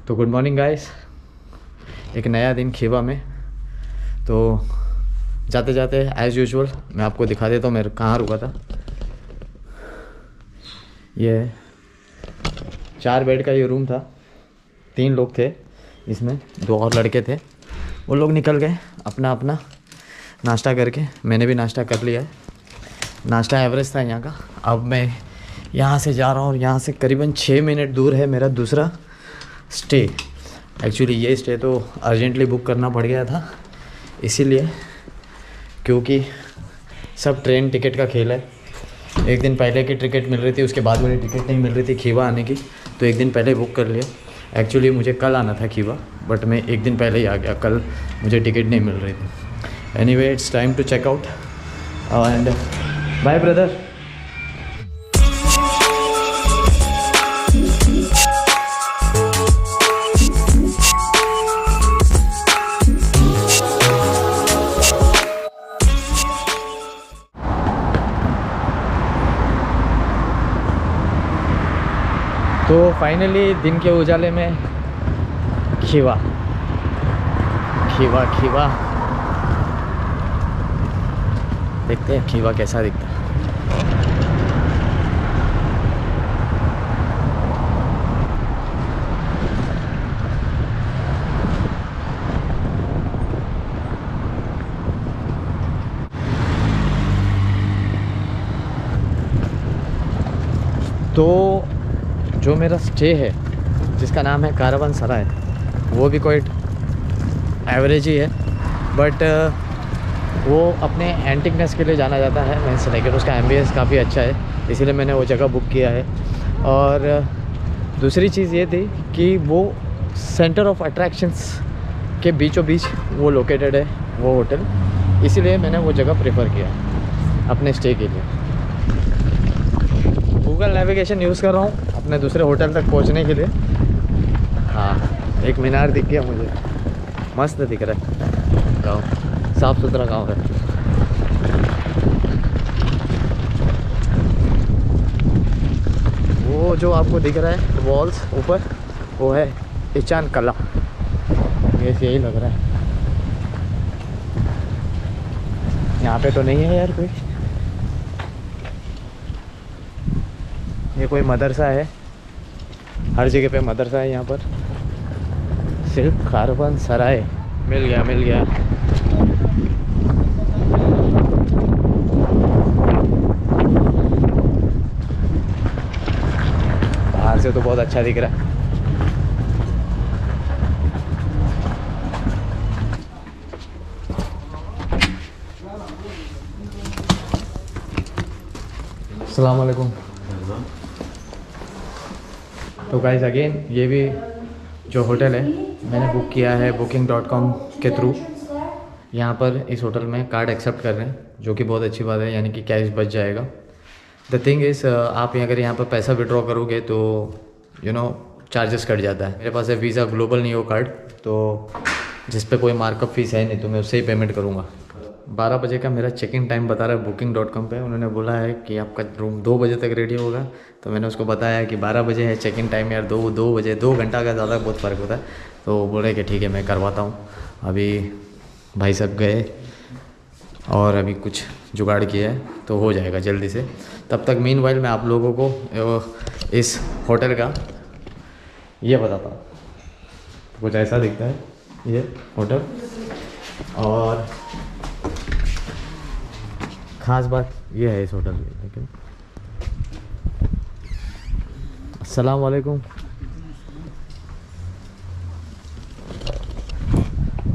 तो good morning guys, एक नया दिन खीवा में। तो जाते जाते एज़ यूजुअल मैं आपको दिखा देता हूँ मैं कहाँ रुका था। ये 4 बेड का ये रूम था, 3 लोग थे इसमें, 2 और लड़के थे। वो लोग निकल गए अपना अपना नाश्ता करके। मैंने भी नाश्ता कर लिया है। नाश्ता एवरेज था यहाँ का। अब मैं यहाँ से जा रहा हूँ और यहाँ से करीबन 6 मिनट दूर है मेरा दूसरा स्टे। एक्चुअली ये स्टे तो अर्जेंटली बुक करना पड़ गया था इसीलिए, क्योंकि सब ट्रेन टिकट का खेल है। एक दिन पहले की टिकट मिल रही थी, उसके बाद मेरी टिकट नहीं मिल रही थी खीवा आने की, तो एक दिन पहले बुक कर लिया। एक्चुअली मुझे कल आना था खीवा, बट मैं एक दिन पहले ही आ गया। कल मुझे टिकट नहीं मिल रही थी। Anyway, it's time to check out and bye brother. तो फाइनली दिन के उजाले में खीवा खीवा खीवा देखते हैं खीवा कैसा दिखता है। तो जो मेरा स्टे है जिसका नाम है कारवान सराय, वो भी कोई एवरेज ही है, बट वो अपने एंटिकनेस के लिए जाना जाता है। मीन्स लेकिन उसका एम्बियंस काफ़ी अच्छा है, इसीलिए मैंने वो जगह बुक किया है। और दूसरी चीज़ ये थी कि वो सेंटर ऑफ अट्रैक्शंस के बीचों बीच वो लोकेटेड है वो होटल, इसीलिए मैंने वो जगह प्रेफर किया अपने स्टे के लिए। गूगल नेविगेशन यूज़ कर रहा हूँ अपने दूसरे होटल तक पहुँचने के लिए। हाँ, एक मीनार दिख गया मुझे, मस्त दिख रहा है। गाँव साफ़ सुथरा गाँव है। वो जो आपको दिख रहा है वॉल्स ऊपर, वो है इचान कला, यही लग रहा है। यहाँ पे तो नहीं है यार कोई, ये कोई मदरसा है। हर जगह पे मदरसा है यहाँ पर। सिर्फ कारवान सराय मिल गया मिल गया। बाहर से तो बहुत अच्छा दिख रहा है। अस्सलाम वालेकुम। तो गाइस अगेन, ये भी जो होटल है मैंने बुक किया है booking.com के थ्रू। यहाँ पर इस होटल में कार्ड एक्सेप्ट कर रहे हैं, जो कि बहुत अच्छी बात है, यानी कि कैश बच जाएगा। द थिंग इज़, आप अगर यहाँ पर पैसा विड्रॉ करोगे तो चार्जेस कट जाता है। मेरे पास है वीज़ा ग्लोबल नीओ कार्ड, तो जिस पे कोई मार्कअप फ़ीस है नहीं, तो मैं उससे ही पेमेंट करूँगा। 12 बजे का मेरा चेक इन टाइम बता रहा है booking.com पे। उन्होंने बोला है कि आपका रूम 2 बजे तक रेडी होगा, तो मैंने उसको बताया कि 12 बजे है चेक इन टाइम यार, 2 बजे 2 घंटा का ज़्यादा बहुत फ़र्क होता है। तो वो बोले कि ठीक है मैं करवाता हूँ। अभी भाई साहब गए और अभी कुछ जुगाड़ किया है, तो हो जाएगा जल्दी से। तब तक मीनवाइल मैं आप लोगों को इस होटल का ये बताता हूँ। कुछ ऐसा दिखता है ये होटल, और ख़ास बात ये है इस होटल की। लेकिन अस्सलाम वालेकुम।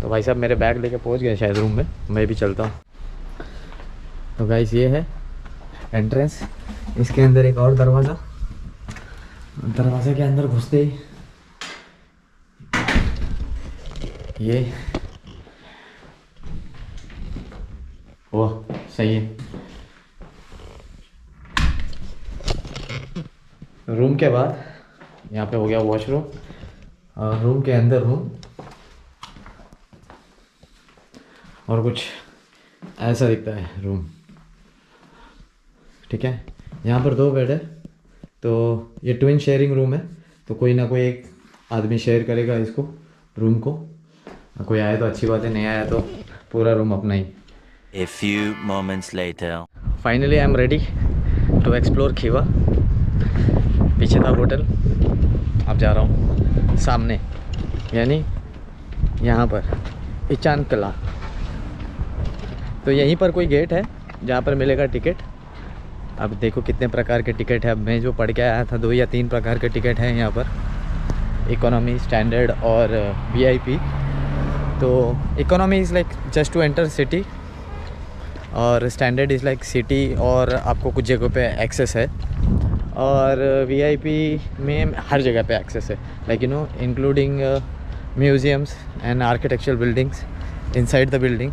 तो भाई साहब मेरे बैग लेके पहुंच गए शायद रूम में, मैं भी चलता हूँ। तो गाइस ये है एंट्रेंस। इसके अंदर एक और दरवाज़ा, दरवाजे के अंदर घुसते ही ये वो सही है। रूम के बाद यहाँ पे हो गया वॉशरूम, और रूम के अंदर रूम, और कुछ ऐसा दिखता है रूम। ठीक है, यहाँ पर 2 बेड है, तो ये ट्विन शेयरिंग रूम है, तो कोई ना कोई एक आदमी शेयर करेगा इसको, रूम को। कोई आया तो अच्छी बात है, नहीं आया तो पूरा रूम अपना ही। A few moments later. Finally I am ready to explore Khiva. पीछे था होटल, अब जा रहा हूँ सामने, यानी यहाँ पर इचान कला। तो यहीं पर कोई गेट है जहाँ पर मिलेगा टिकट। अब देखो कितने प्रकार के टिकट है। अब मैं जो पढ़ के आया था 2 या 3 प्रकार के टिकट हैं यहाँ पर, इकोनॉमी, स्टैंडर्ड और वीआईपी। तो economy is like just to enter city, और स्टैंडर्ड इज़ लाइक सिटी और आपको कुछ जगह पे एक्सेस है, और वीआईपी में हर जगह पे एक्सेस है, like you know including museums and architectural buildings inside the building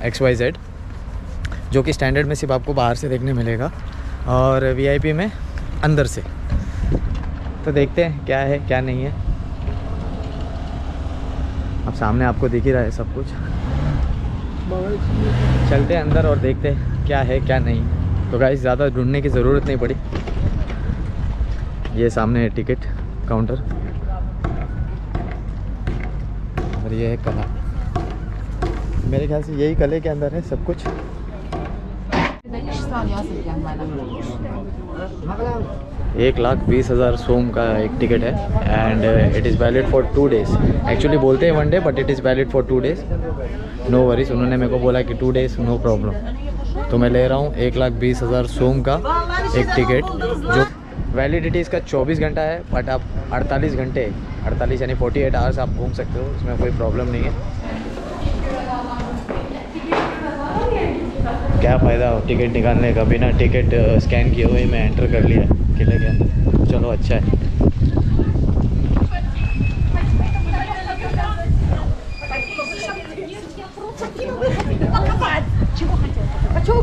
XYZ, जो कि स्टैंडर्ड में सिर्फ आपको बाहर से देखने मिलेगा और वीआईपी में अंदर से। तो देखते हैं क्या है क्या नहीं है। अब सामने आपको दिख ही रहा है सब कुछ। चलते हैं अंदर और देखते हैं क्या है क्या नहीं। तो गाइस ज़्यादा ढूंढने की ज़रूरत नहीं पड़ी। ये सामने है टिकट काउंटर, और ये है कला। मेरे ख्याल से यही कले के अंदर है सब कुछ। 1,20,000 सोम का एक टिकट है, and it is valid for 2 days। Actually बोलते हैं 1 day, but it is valid for 2 days। No worries, उन्होंने मेरे को बोला कि 2 days नो प्रॉब्लम। तो मैं ले रहा हूँ 1,20,000 सोम का एक टिकट, जो वैलिडिटी इसका 24 घंटा है, बट आप 48 घंटे 48 यानी 48 आवर्स आप घूम सकते हो, इसमें कोई प्रॉब्लम नहीं है। क्या फ़ायदा टिकट निकालने का, बिना टिकट स्कैन किए हुए मैं एंटर कर लिया किले के अंदर। चलो अच्छा है।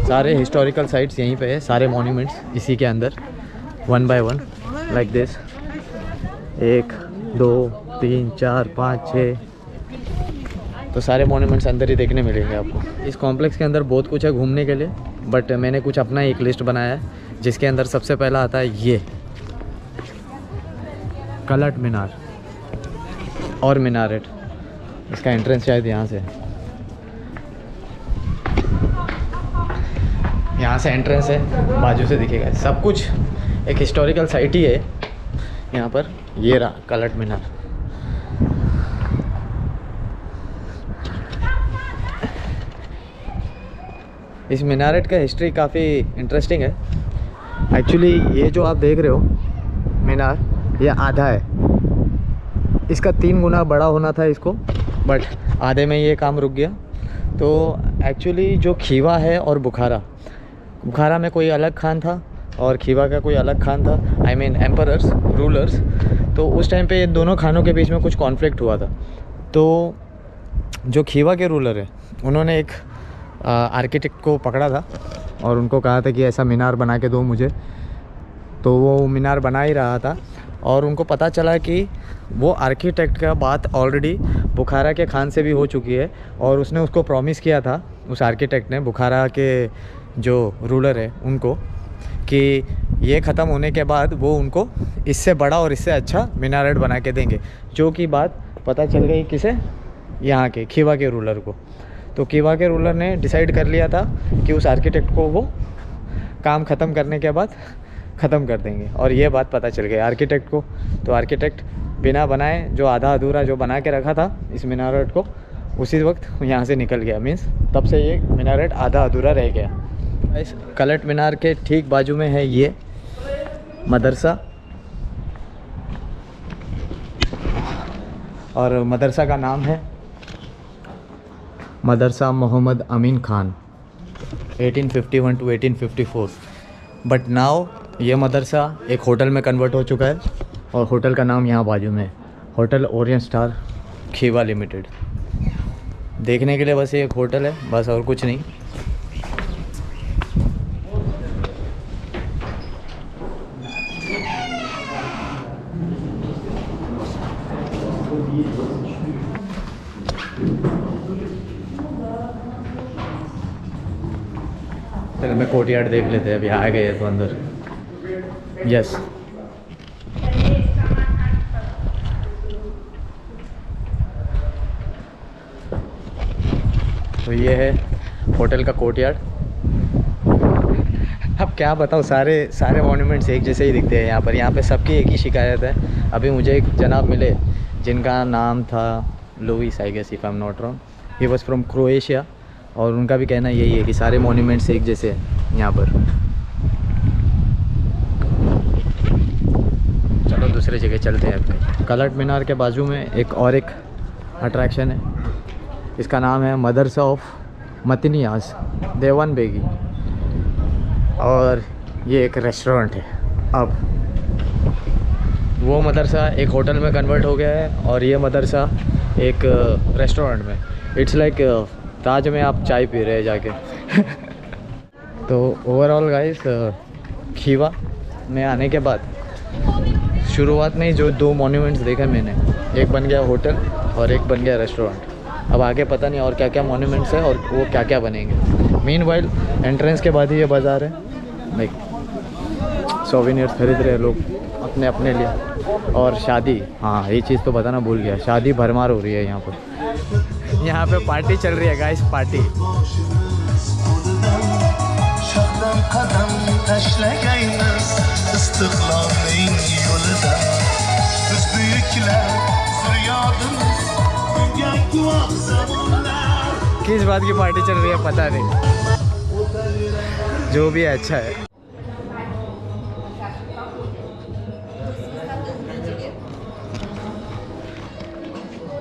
सारे हिस्टोरिकल साइट्स यहीं पे है, सारे मॉन्यूमेंट्स इसी के अंदर 1 by 1 लाइक दिस। 1 2 3 4 5 6, तो सारे मॉन्यूमेंट्स अंदर ही देखने मिलेंगे आपको। इस कॉम्प्लेक्स के अंदर बहुत कुछ है घूमने के लिए, बट मैंने कुछ अपना एक लिस्ट बनाया है, जिसके अंदर सबसे पहला आता है ये कलट मीनार और मीनारेट। इसका एंट्रेंस शायद यहाँ से है, यहाँ से एंट्रेंस है, बाजू से दिखेगा। सब कुछ एक हिस्टोरिकल साइट ही है यहाँ पर। ये रहा कलट मीनार। इस मीनारेट का हिस्ट्री काफ़ी इंटरेस्टिंग है। एक्चुअली ये जो आप देख रहे हो मीनार, ये आधा है, इसका 3 गुना बड़ा होना था इसको, बट आधे में ये काम रुक गया। तो एक्चुअली जो खीवा है और बुखारा में कोई अलग खान था और खीवा का कोई अलग खान था, आई मीन एम्परर्स, रूलर्स। तो उस टाइम पे ये दोनों खानों के बीच में कुछ कॉन्फ्लिक्ट हुआ था। तो जो खीवा के रूलर है, उन्होंने एक आर्किटेक्ट को पकड़ा था और उनको कहा था कि ऐसा मीनार बना के दो मुझे। तो वो मीनार बना ही रहा था, और उनको पता चला कि वो आर्किटेक्ट का बात ऑलरेडी बुखारा के खान से भी हो चुकी है, और उसने उसको प्रॉमिस किया था, उस आर्किटेक्ट ने बुखारा के जो रूलर है उनको, कि ये ख़त्म होने के बाद वो उनको इससे बड़ा और इससे अच्छा मीनारेट बना के देंगे। जो कि बात पता चल गई किसे, यहाँ के खीवा के रूलर को। तो खीवा के रूलर ने डिसाइड कर लिया था कि उस आर्किटेक्ट को वो काम ख़त्म करने के बाद ख़त्म कर देंगे, और ये बात पता चल गई आर्किटेक्ट को। तो आर्किटेक्ट बिना बनाए जो आधा अधूरा जो बना के रखा था इस मीनारेट को, उसी वक्त यहाँ से निकल गया। मीन्स तब से ये मीनारेट आधा अधूरा रह गया। इस कलट मीनार के ठीक बाजू में है ये मदरसा, और मदरसा का नाम है मदरसा मोहम्मद अमीन खान 1851 to 1854। बट नाउ ये मदरसा एक होटल में कन्वर्ट हो चुका है, और होटल का नाम यहाँ बाजू में है, hotel Orient star Khiva limited. देखने के लिए बस ये एक होटल है, बस, और कुछ नहीं। चलो मैं कोर्टयार्ड देख लेते हैं, अभी आ गए तो अंदर। यस, तो ये है होटल का कोर्टयार्ड। अब क्या बताऊँ, सारे मॉन्यूमेंट्स एक जैसे ही दिखते हैं यहाँ पे सबकी एक ही शिकायत है। अभी मुझे एक जनाब मिले जिनका नाम था Louis, I guess if I am not wrong, he was from Croatia, और उनका भी कहना यही है कि सारे मॉन्यूमेंट्स एक जैसे हैं यहाँ पर। चलो दूसरे जगह चलते हैं अपने। कलट मीनार के बाजू में एक अट्रैक्शन है, इसका नाम है मदरसा ऑफ मतिनियाज देवान बेगी, और ये एक रेस्टोरेंट है। अब वो मदरसा एक होटल में कन्वर्ट हो गया है और ये मदरसा एक रेस्टोरेंट में। इट्स लाइक ताज में आप चाय पी रहे हैं जाके। तो ओवरऑल गाइस, खीवा में आने के बाद शुरुआत में ही जो 2 मॉन्यूमेंट्स देखे मैंने, एक बन गया होटल और एक बन गया रेस्टोरेंट। अब आगे पता नहीं और क्या क्या मॉन्यूमेंट्स है और वो क्या क्या बनेंगे। मीनवाइल एंट्रेंस के बाद ही ये बाज़ार है, लाइक सोवेनियर्स खरीद रहे हैं लोग अपने अपने लिए। और शादी, हाँ ये चीज़ तो बताना भूल गया, शादी भरमार हो रही है यहाँ पर। यहाँ पे पार्टी चल रही है गाइस, पार्टी। किस बात की पार्टी चल रही है पता नहीं, जो भी अच्छा है।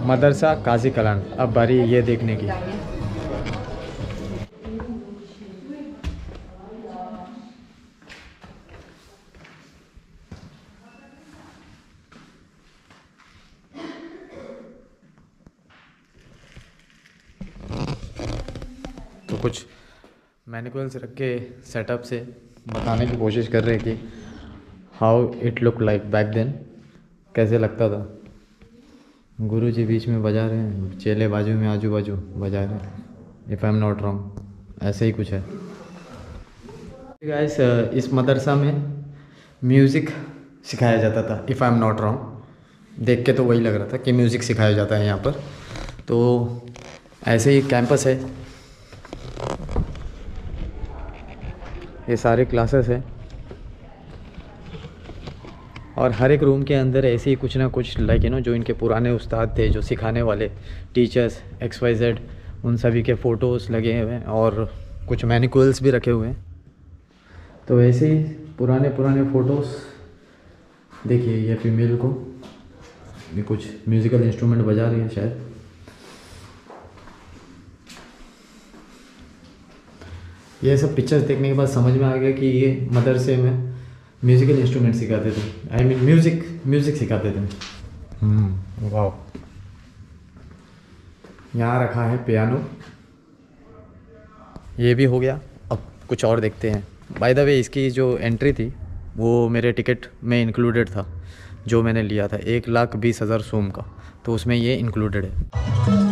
मदरसा काजी कलान, अब बारी ये देखने की। तो कुछ मैनिक्यूल्स रख के सेटअप से बताने की कोशिश कर रहे हैं कि how it look like back then, कैसे लगता था। गुरुजी बीच में बजा रहे हैं, चेले बाजू में आजू बाजू बजा रहे हैं, if I am not wrong, ऐसे ही कुछ है। गाइस, इस मदरसा में म्यूज़िक सिखाया जाता था, if I am not wrong. देख के तो वही लग रहा था कि म्यूज़िक सिखाया जाता है यहाँ पर। तो ऐसे ही कैंपस है, ये सारे क्लासेस हैं और हर एक रूम के अंदर ऐसे ही कुछ ना कुछ लाइक जो इनके पुराने उस्ताद थे, जो सिखाने वाले टीचर्स XYZ, उन सभी के फ़ोटोज़ लगे हुए हैं और कुछ मैनिक्यूल्स भी रखे हुए हैं। तो ऐसे ही पुराने फ़ोटोज़ देखिए, ये फीमेल को ये कुछ म्यूज़िकल इंस्ट्रूमेंट बजा रही है शायद। ये सब पिक्चर्स देखने के बाद समझ में आ गया कि ये मदरसे में म्यूज़िकल इंस्ट्रूमेंट सिखाते थे, आई मीन म्यूज़िक सिखाते थे। वाह, यहाँ रखा है पियानो, ये भी हो गया। अब कुछ और देखते हैं। बाय द वे, इसकी जो एंट्री थी वो मेरे टिकट में इंक्लूडेड था, जो मैंने लिया था 1,20,000 सोम का, तो उसमें ये इंक्लूडेड है।